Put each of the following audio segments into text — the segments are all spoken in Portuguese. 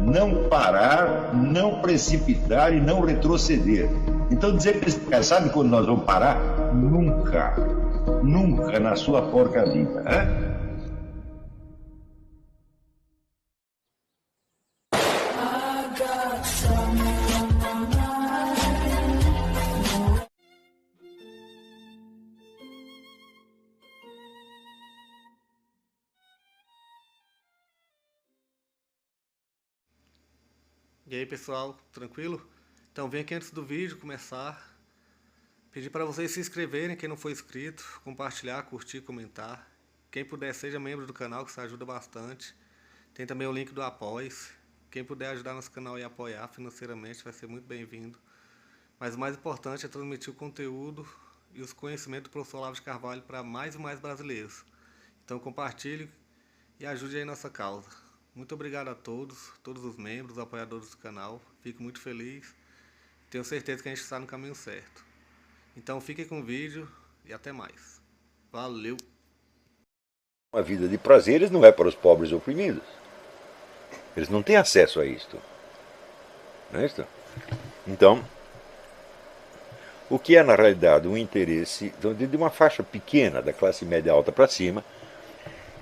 não parar, não precipitar e não retroceder. Então dizer para esse cara, sabe quando nós vamos parar? Nunca. Nunca na sua porca vida. Né? E aí pessoal, tranquilo? Então vem aqui antes do vídeo começar, pedir para vocês se inscreverem, quem não for inscrito, compartilhar, curtir, comentar. Quem puder seja membro do canal, que isso ajuda bastante. Tem também o link do Apoia-se. Quem puder ajudar nosso canal e apoiar financeiramente vai ser muito bem-vindo. Mas o mais importante é transmitir o conteúdo e os conhecimentos do professor Olavo de Carvalho para mais e mais brasileiros. Então compartilhe e ajude aí nossa causa. Muito obrigado a todos os membros, apoiadores do canal. Fico muito feliz. Tenho certeza que a gente está no caminho certo. Então fiquem com o vídeo e até mais. Valeu! Uma vida de prazeres não é para os pobres oprimidos. Eles não têm acesso a isto. Não é isto? Então, o que é na realidade um interesse de uma faixa pequena da classe média alta para cima,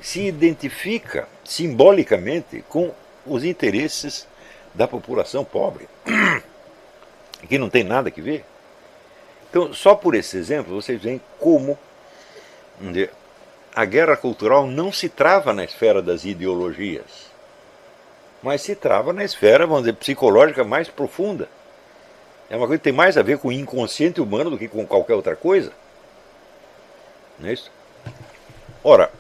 se identifica simbolicamente com os interesses da população pobre, que não tem nada que ver. Então, só por esse exemplo, vocês veem como a guerra cultural não se trava na esfera das ideologias, mas se trava na esfera, vamos dizer, psicológica mais profunda. É uma coisa que tem mais a ver com o inconsciente humano do que com qualquer outra coisa. Não é isso? Ora,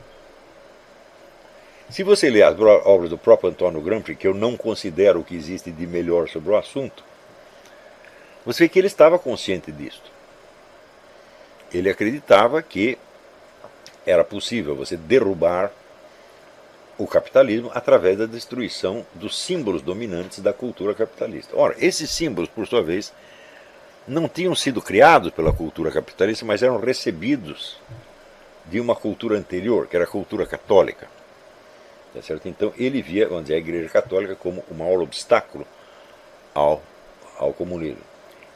se você ler as obras do próprio Antônio Gramsci, que eu não considero o que existe de melhor sobre o assunto, você vê que ele estava consciente disto. Ele acreditava que era possível você derrubar o capitalismo através da destruição dos símbolos dominantes da cultura capitalista. Ora, esses símbolos, por sua vez, não tinham sido criados pela cultura capitalista, mas eram recebidos de uma cultura anterior, que era a cultura católica. Tá certo? Então ele via, vamos dizer, a Igreja Católica como o maior obstáculo ao comunismo.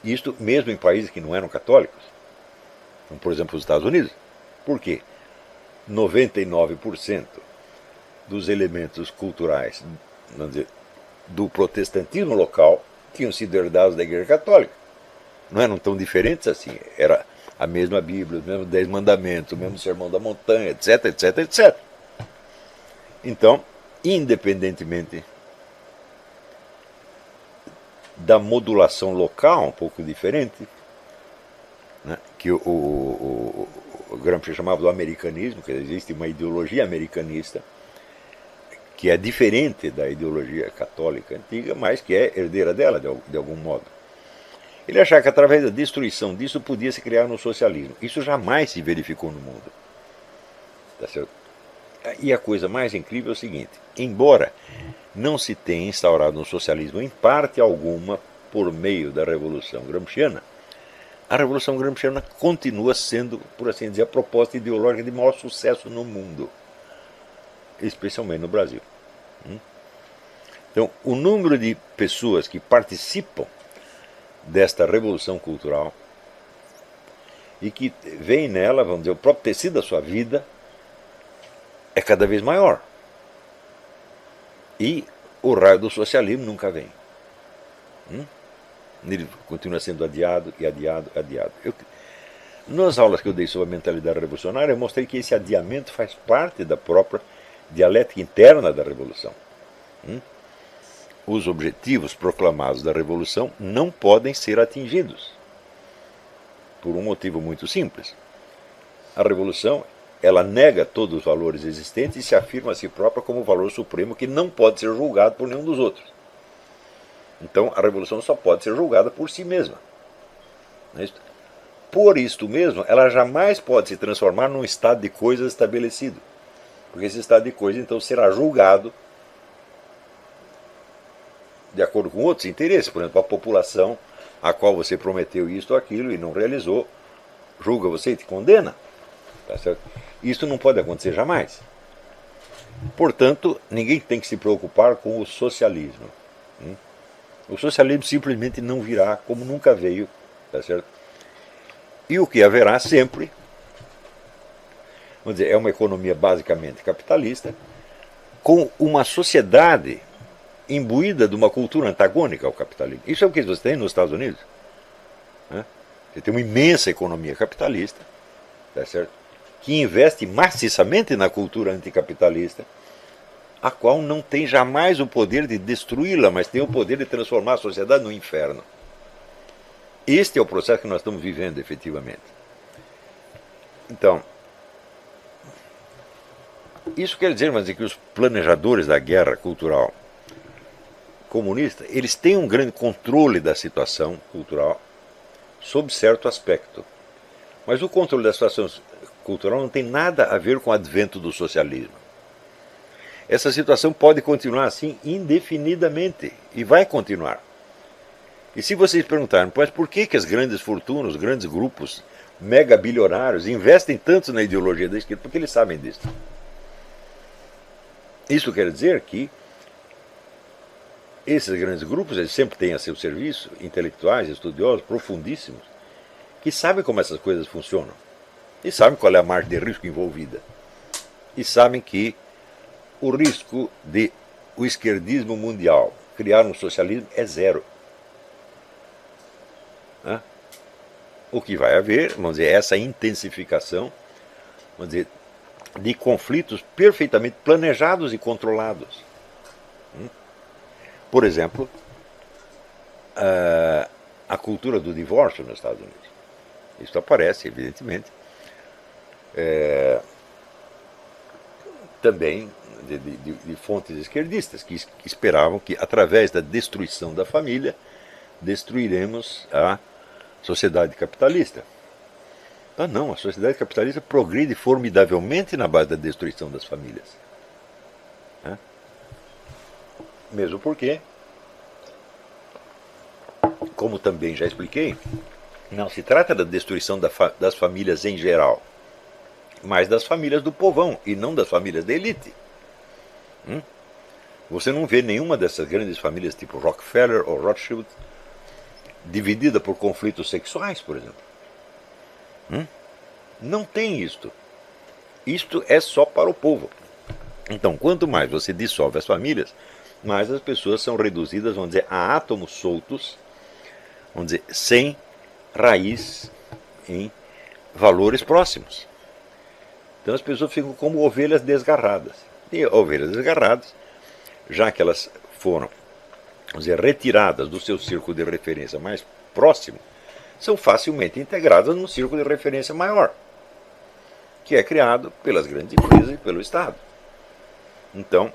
Isto mesmo em países que não eram católicos, como por exemplo os Estados Unidos. Por quê? 99% dos elementos culturais, vamos dizer, do protestantismo local tinham sido herdados da Igreja Católica. Não eram tão diferentes assim. Era a mesma Bíblia, os mesmos 10 mandamentos, o mesmo Sermão da Montanha, etc, etc, etc. Então, independentemente da modulação local, um pouco diferente, né, que o Gramsci chamava do americanismo, que existe uma ideologia americanista, que é diferente da ideologia católica antiga, mas que é herdeira dela, de algum modo. Ele achava que através da destruição disso podia se criar um socialismo. Isso jamais se verificou no mundo. Tá certo? E a coisa mais incrível é o seguinte: embora não se tenha instaurado um socialismo em parte alguma por meio da Revolução Gramsciana, a Revolução Gramsciana continua sendo, por assim dizer, a proposta ideológica de maior sucesso no mundo, especialmente no Brasil. Então, o número de pessoas que participam desta revolução cultural e que veem nela, vamos dizer, o próprio tecido da sua vida, é cada vez maior. E o raio do socialismo nunca vem. Ele continua sendo adiado e adiado e adiado. Nas aulas que eu dei sobre a mentalidade revolucionária, eu mostrei que esse adiamento faz parte da própria dialética interna da revolução. Os objetivos proclamados da revolução não podem ser atingidos, por um motivo muito simples. A revolução, ela nega todos os valores existentes e se afirma a si própria como o valor supremo que não pode ser julgado por nenhum dos outros. Então a revolução só pode ser julgada por si mesma. Por isto mesmo, ela jamais pode se transformar num estado de coisas estabelecido, porque esse estado de coisas então será julgado de acordo com outros interesses. Por exemplo, a população a qual você prometeu isto ou aquilo e não realizou, julga você e te condena. Tá certo? Isso não pode acontecer jamais. Portanto, ninguém tem que se preocupar com o socialismo. O socialismo simplesmente não virá como nunca veio, tá certo? E o que haverá sempre, vamos dizer, é uma economia basicamente capitalista, com uma sociedade imbuída de uma cultura antagônica ao capitalismo. Isso é o que você tem nos Estados Unidos. Né? Você tem uma imensa economia capitalista, tá certo? Que investe maciçamente na cultura anticapitalista, a qual não tem jamais o poder de destruí-la, mas tem o poder de transformar a sociedade no inferno. Este é o processo que nós estamos vivendo efetivamente. Então, isso quer dizer, que os planejadores da guerra cultural comunista, eles têm um grande controle da situação cultural sob certo aspecto. Mas o controle da situação cultural não tem nada a ver com o advento do socialismo. Essa situação pode continuar assim indefinidamente e vai continuar. E se vocês perguntarem, mas por que as grandes fortunas, os grandes grupos mega bilionários investem tanto na ideologia da esquerda? Porque eles sabem disso. Isso quer dizer que esses grandes grupos, eles sempre têm a seu serviço intelectuais, estudiosos, profundíssimos, que sabem como essas coisas funcionam. E sabem qual é a margem de risco envolvida. E sabem que o risco de o esquerdismo mundial criar um socialismo é zero. O que vai haver, vamos dizer, essa intensificação, vamos dizer, de conflitos perfeitamente planejados e controlados. Por exemplo, a cultura do divórcio nos Estados Unidos. Isso aparece, evidentemente, também de fontes esquerdistas, que esperavam que, através da destruição da família, destruiremos a sociedade capitalista. Não, a sociedade capitalista progride formidavelmente na base da destruição das famílias. Mesmo porque, como também já expliquei, não se trata da destruição das famílias em geral, mas das famílias do povão e não das famílias da elite. Você não vê nenhuma dessas grandes famílias tipo Rockefeller ou Rothschild dividida por conflitos sexuais, por exemplo. Não tem isto. Isto é só para o povo. Então, quanto mais você dissolve as famílias, mais as pessoas são reduzidas, vamos dizer, a átomos soltos, vamos dizer, sem raiz em valores próximos. Então as pessoas ficam como ovelhas desgarradas. E ovelhas desgarradas, já que elas foram, vamos dizer, retiradas do seu círculo de referência mais próximo, são facilmente integradas num círculo de referência maior, que é criado pelas grandes empresas e pelo Estado. Então,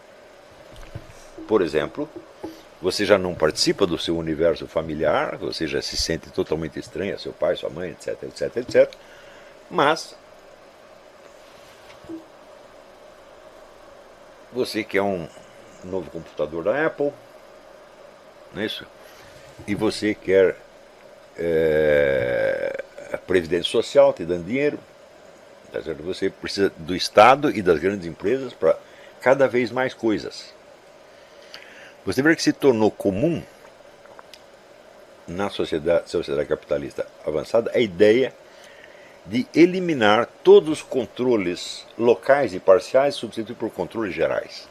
por exemplo, você já não participa do seu universo familiar, você já se sente totalmente estranho a seu pai, sua mãe, etc, etc, etc. Mas você quer um novo computador da Apple, não é isso? E você quer a Previdência Social te dando dinheiro, tá certo? Você precisa do Estado e das grandes empresas para cada vez mais coisas. Você vê que se tornou comum na sociedade capitalista avançada a ideia de eliminar todos os controles locais e parciais e substituir por controles gerais.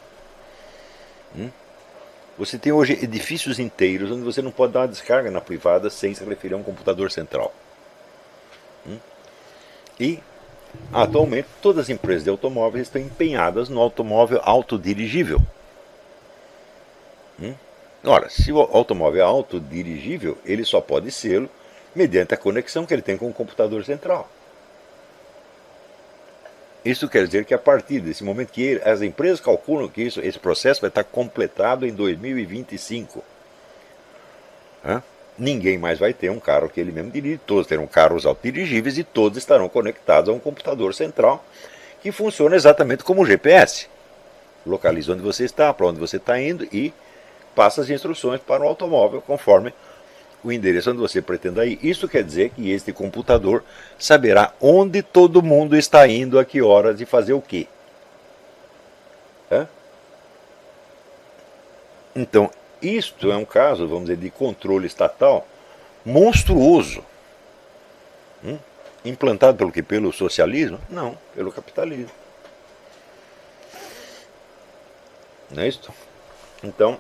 Você tem hoje edifícios inteiros onde você não pode dar uma descarga na privada sem se referir a um computador central. E, atualmente, todas as empresas de automóveis estão empenhadas no automóvel autodirigível. Ora, se o automóvel é autodirigível, ele só pode ser mediante a conexão que ele tem com o computador central. Isso quer dizer que a partir desse momento que as empresas calculam que esse processo vai estar completado em 2025. Ninguém mais vai ter um carro que ele mesmo dirige, todos terão carros autodirigíveis e todos estarão conectados a um computador central que funciona exatamente como o GPS. Localiza onde você está, para onde você está indo e passa as instruções para o automóvel conforme o endereço onde você pretenda ir. Isso quer dizer que este computador saberá onde todo mundo está indo, a que horas e fazer o quê. Então, isto é um caso, vamos dizer, de controle estatal monstruoso. Implantado pelo quê? Pelo socialismo? Não, pelo capitalismo. Não é isso? Então,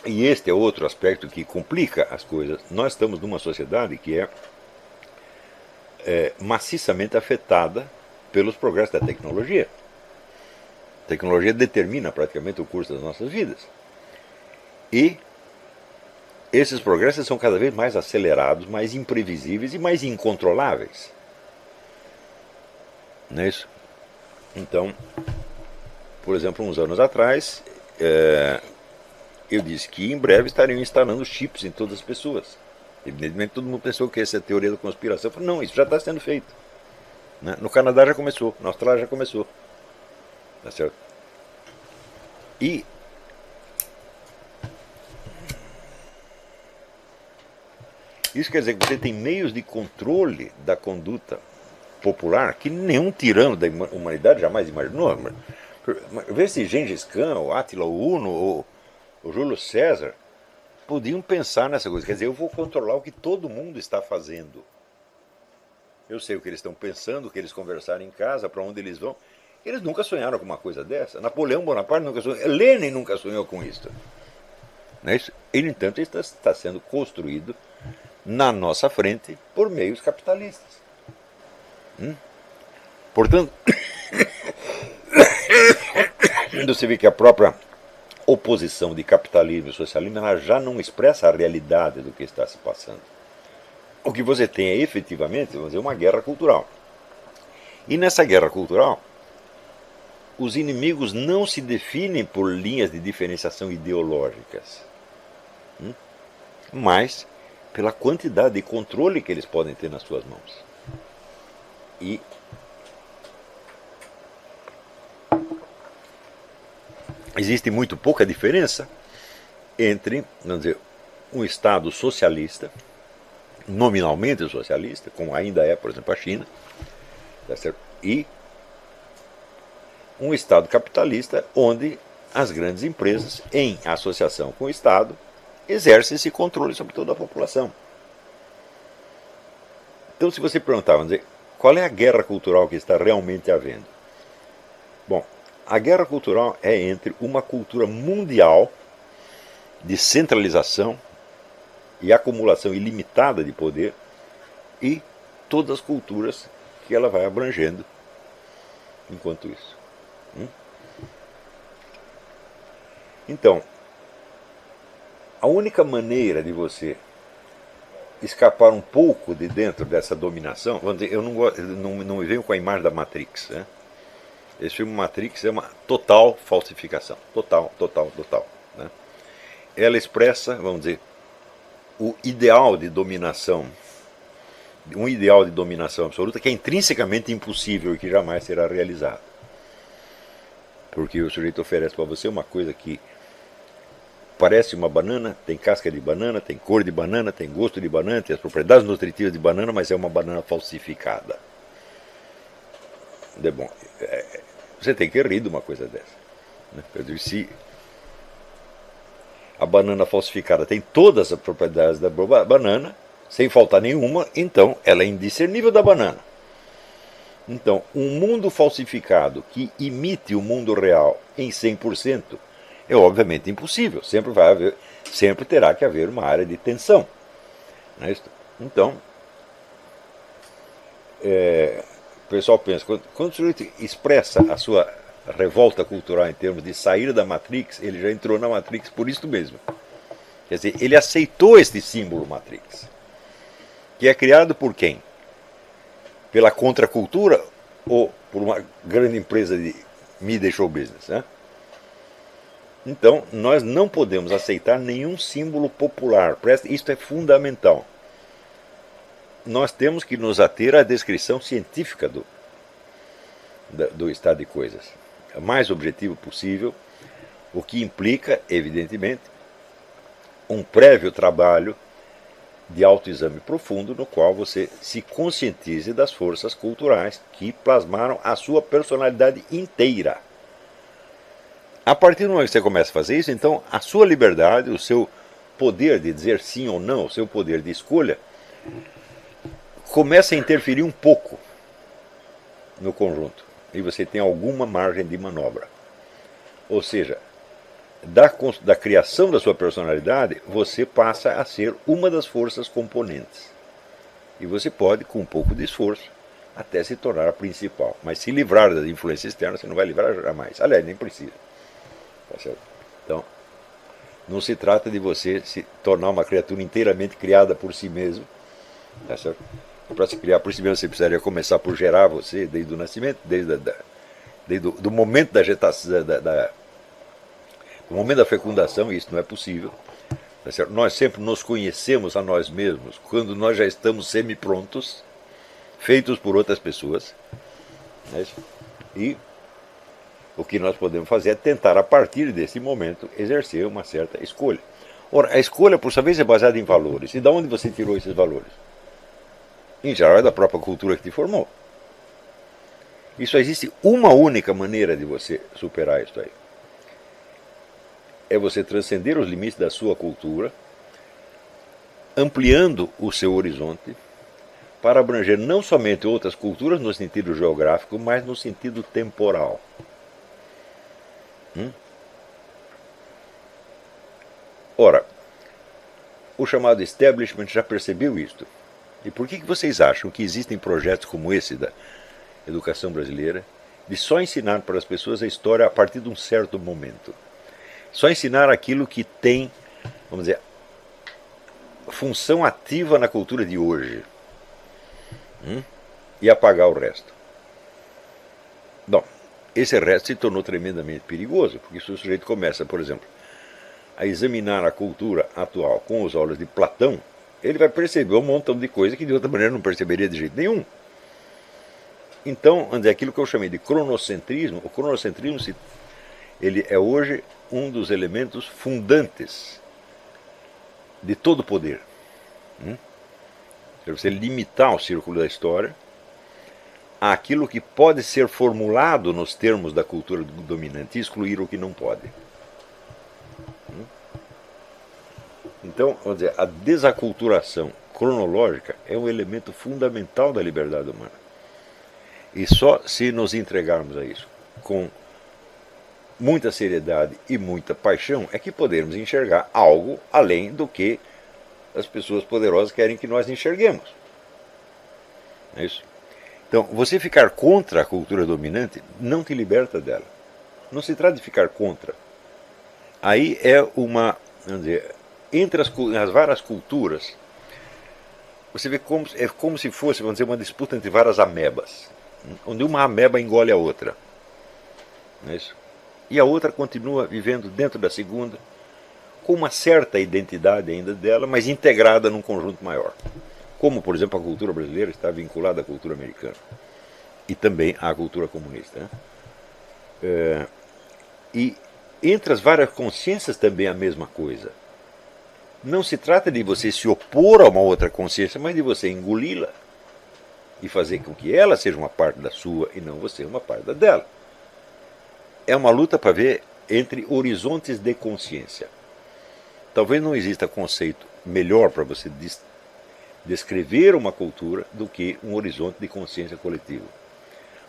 e este é outro aspecto que complica as coisas. Nós estamos numa sociedade que é maciçamente afetada pelos progressos da tecnologia. A tecnologia determina praticamente o curso das nossas vidas. E esses progressos são cada vez mais acelerados, mais imprevisíveis e mais incontroláveis. Não é isso? Então, por exemplo, uns anos atrás, eu disse que em breve estariam instalando chips em todas as pessoas. Evidentemente todo mundo pensou que essa é a teoria da conspiração. Eu falei, não, isso já está sendo feito. Né? No Canadá já começou, na Austrália já começou. Tá certo? E isso quer dizer que você tem meios de controle da conduta popular que nenhum tirano da humanidade jamais imaginou. Vê se Gengis Khan, ou Átila Uno, ou o Júlio César podiam pensar nessa coisa. Quer dizer, eu vou controlar o que todo mundo está fazendo. Eu sei o que eles estão pensando, o que eles conversaram em casa, para onde eles vão. Eles nunca sonharam com uma coisa dessa. Napoleão Bonaparte nunca sonhou. Lenin nunca sonhou com isso. Não é isso? E, no entanto, isso está sendo construído na nossa frente por meios capitalistas. Portanto, você vê que a própria oposição de capitalismo e socialismo ela já não expressa a realidade do que está se passando. O que você tem é efetivamente, vamos dizer, uma guerra cultural. E nessa guerra cultural, os inimigos não se definem por linhas de diferenciação ideológicas, mas pela quantidade de controle que eles podem ter nas suas mãos. E existe muito pouca diferença entre, vamos dizer, um Estado socialista, nominalmente socialista, como ainda é, por exemplo, a China, tá certo? E um Estado capitalista onde as grandes empresas, em associação com o Estado, exercem esse controle sobre toda a população. Então, se você perguntar, vamos dizer, qual é a guerra cultural que está realmente havendo? Bom, a guerra cultural é entre uma cultura mundial de centralização e acumulação ilimitada de poder e todas as culturas que ela vai abrangendo enquanto isso. Então, a única maneira de você escapar um pouco de dentro dessa dominação, vamos dizer, eu não me venho com a imagem da Matrix, né? Esse filme Matrix é uma total falsificação, total. Né? Ela expressa, vamos dizer, o ideal de dominação, um ideal de dominação absoluta que é intrinsecamente impossível e que jamais será realizado. Porque o sujeito oferece para você uma coisa que parece uma banana, tem casca de banana, tem cor de banana, tem gosto de banana, tem as propriedades nutritivas de banana, mas é uma banana falsificada. É bom, você tem que rir de uma coisa dessa. Né? Quer dizer, se a banana falsificada tem todas as propriedades da banana, sem faltar nenhuma, então ela é indiscernível da banana. Então, um mundo falsificado que imite o mundo real em 100% é obviamente impossível. Sempre terá que haver uma área de tensão. Não é isso? Então, o pessoal pensa, quando o sujeito expressa a sua revolta cultural em termos de sair da Matrix, ele já entrou na Matrix por isso mesmo. Quer dizer, ele aceitou este símbolo Matrix, que é criado por quem? Pela contracultura ou por uma grande empresa de mídia e show business, né? Então, nós não podemos aceitar nenhum símbolo popular. Isto é fundamental. Nós temos que nos ater à descrição científica do estado de coisas. O mais objetivo possível, o que implica, evidentemente, um prévio trabalho de autoexame profundo no qual você se conscientize das forças culturais que plasmaram a sua personalidade inteira. A partir do momento que você começa a fazer isso, então a sua liberdade, o seu poder de dizer sim ou não, o seu poder de escolha, começa a interferir um pouco no conjunto. E você tem alguma margem de manobra. Ou seja, da criação da sua personalidade, você passa a ser uma das forças componentes. E você pode, com um pouco de esforço, até se tornar a principal. Mas se livrar das influências externas, você não vai livrar jamais. Aliás, nem precisa. Tá certo? Então, não se trata de você se tornar uma criatura inteiramente criada por si mesmo. Tá certo? Para se criar por si mesmo, você precisaria começar por gerar você desde o nascimento, desde o momento da gestação, do momento da fecundação, e isso não é possível. Tá certo? Nós sempre nos conhecemos a nós mesmos quando nós já estamos semi-prontos, feitos por outras pessoas. Né? E o que nós podemos fazer é tentar, a partir desse momento, exercer uma certa escolha. Ora, a escolha, por sua vez, é baseada em valores. E de onde você tirou esses valores? Em geral, é da própria cultura que te formou. E só existe uma única maneira de você superar isso aí. É você transcender os limites da sua cultura, ampliando o seu horizonte, para abranger não somente outras culturas no sentido geográfico, mas no sentido temporal. Ora, o chamado establishment já percebeu isto. E por que vocês acham que existem projetos como esse da educação brasileira, de só ensinar para as pessoas a história a partir de um certo momento? Só ensinar aquilo que tem, vamos dizer, função ativa na cultura de hoje. E apagar o resto. Bom, esse resto se tornou tremendamente perigoso, porque se o sujeito começa, por exemplo, a examinar a cultura atual com os olhos de Platão, ele vai perceber um montão de coisa que de outra maneira não perceberia de jeito nenhum. Então, vamos dizer, aquilo que eu chamei de cronocentrismo, o cronocentrismo ele é hoje um dos elementos fundantes de todo o poder. É você limitar o círculo da história àquilo que pode ser formulado nos termos da cultura dominante e excluir o que não pode. Então, vamos dizer, a desaculturação cronológica é um elemento fundamental da liberdade humana. E só se nos entregarmos a isso com muita seriedade e muita paixão é que poderemos enxergar algo além do que as pessoas poderosas querem que nós enxerguemos. É isso? Então, você ficar contra a cultura dominante não te liberta dela. Não se trata de ficar contra. Aí é uma, vamos dizer, entre as várias culturas, você vê é como se fosse, vamos dizer, uma disputa entre várias amebas, onde uma ameba engole a outra. Não é isso? E a outra continua vivendo dentro da segunda, com uma certa identidade ainda dela, mas integrada num conjunto maior. Como, por exemplo, a cultura brasileira está vinculada à cultura americana e também à cultura comunista. Né? E entre as várias consciências também é a mesma coisa. Não se trata de você se opor a uma outra consciência, mas de você engoli-la e fazer com que ela seja uma parte da sua e não você uma parte da dela. É uma luta para ver entre horizontes de consciência. Talvez não exista conceito melhor para você descrever uma cultura do que um horizonte de consciência coletiva.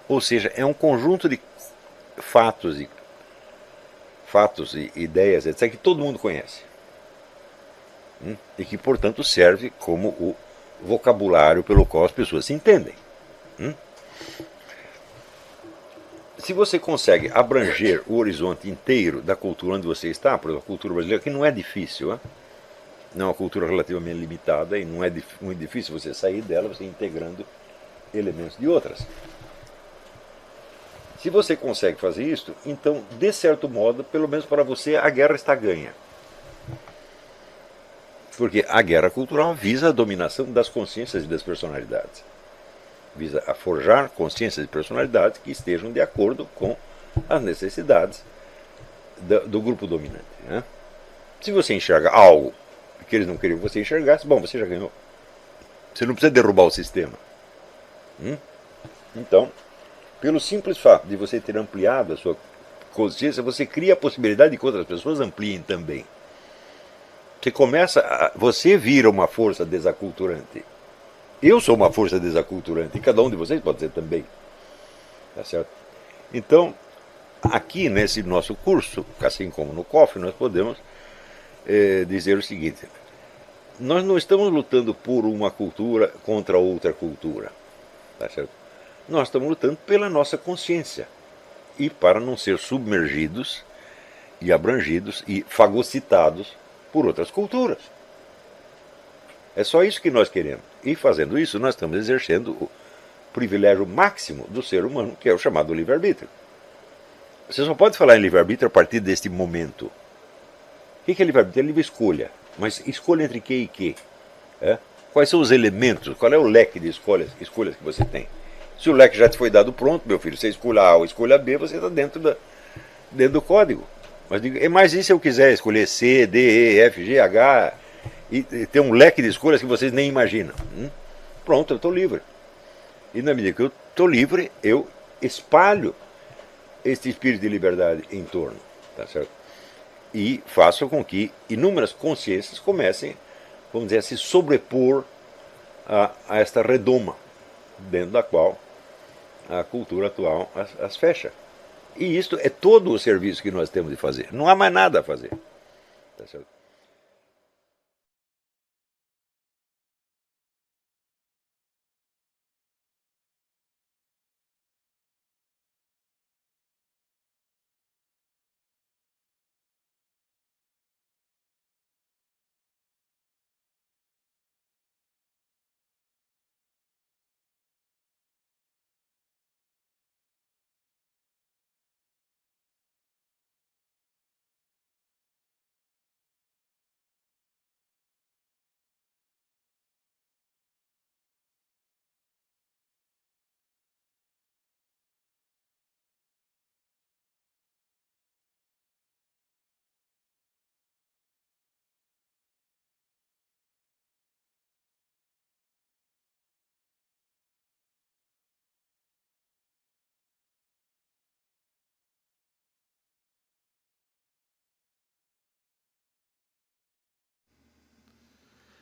Ou seja, é um conjunto de fatos e ideias, etc., que todo mundo conhece. E que, portanto, serve como o vocabulário pelo qual as pessoas se entendem. Se você consegue abranger o horizonte inteiro da cultura onde você está, por exemplo, a cultura brasileira, que não é difícil, não é uma cultura relativamente limitada e não é muito difícil você sair dela, você integrando elementos de outras. Se você consegue fazer isso, então, de certo modo, pelo menos para você, a guerra está ganha. Porque a guerra cultural visa a dominação das consciências e das personalidades. Visa a forjar consciências e personalidades que estejam de acordo com as necessidades do grupo dominante. Né? Se você enxerga algo que eles não queriam que você enxergasse, bom, você já ganhou. Você não precisa derrubar o sistema. Então, pelo simples fato de você ter ampliado a sua consciência, você cria a possibilidade de que outras pessoas ampliem também. Você vira uma força desaculturante. Eu sou uma força desaculturante, e cada um de vocês pode ser também. Tá certo? Então, aqui nesse nosso curso, assim como no COF, nós podemos dizer o seguinte: nós não estamos lutando por uma cultura contra outra cultura. Tá certo? Nós estamos lutando pela nossa consciência. E para não ser submergidos e abrangidos e fagocitados por outras culturas. É só isso que nós queremos. E fazendo isso, nós estamos exercendo o privilégio máximo do ser humano, que é o chamado livre-arbítrio. Você só pode falar em livre-arbítrio a partir deste momento. O que é livre-arbítrio? É livre escolha. Mas escolha entre que e que? Quais são os elementos? Qual é o leque de escolhas que você tem? Se o leque já te foi dado pronto, meu filho, você escolha A ou escolha B, você está dentro do código. Mas e se eu quiser escolher C, D, E, F, G, H, e ter um leque de escolhas que vocês nem imaginam? Pronto, eu estou livre. E na medida que eu estou livre, eu espalho este espírito de liberdade em torno. Tá certo? E faço com que inúmeras consciências comecem, vamos dizer, a se sobrepor a esta redoma, dentro da qual a cultura atual as fecha. E isto é todo o serviço que nós temos de fazer. Não há mais nada a fazer. Tá certo?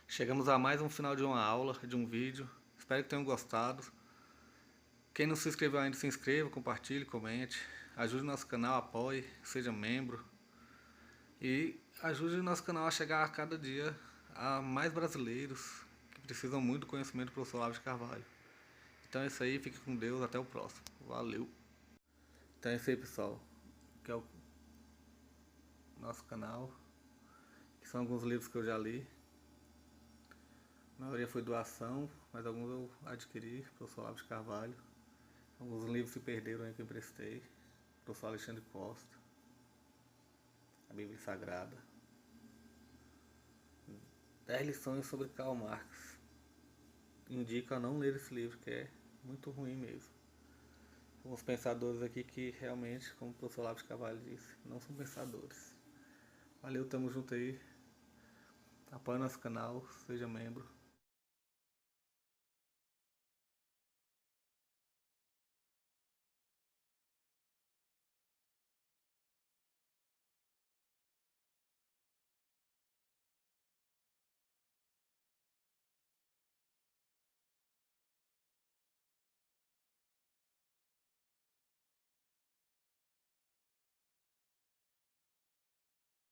Chegamos a mais um final de uma aula, de um vídeo. Espero que tenham gostado. Quem não se inscreveu ainda, se inscreva, compartilhe, comente. Ajude o nosso canal, apoie, seja membro. E ajude o nosso canal a chegar a cada dia a mais brasileiros que precisam muito do conhecimento do professor Olavo de Carvalho. Então é isso aí, fique com Deus, até o próximo. Valeu! Então é isso aí, pessoal, que é o nosso canal, que são alguns livros que eu já li. A maioria foi doação, mas alguns eu adquiri, professor Olavo de Carvalho. Alguns livros se perderam aí que eu emprestei, professor Alexandre Costa, a Bíblia Sagrada. 10 lições sobre Karl Marx. Indico a não ler esse livro, que é muito ruim mesmo. Alguns pensadores aqui que realmente, como o professor Olavo de Carvalho disse, não são pensadores. Valeu, tamo junto aí. Apoie nosso canal, seja membro.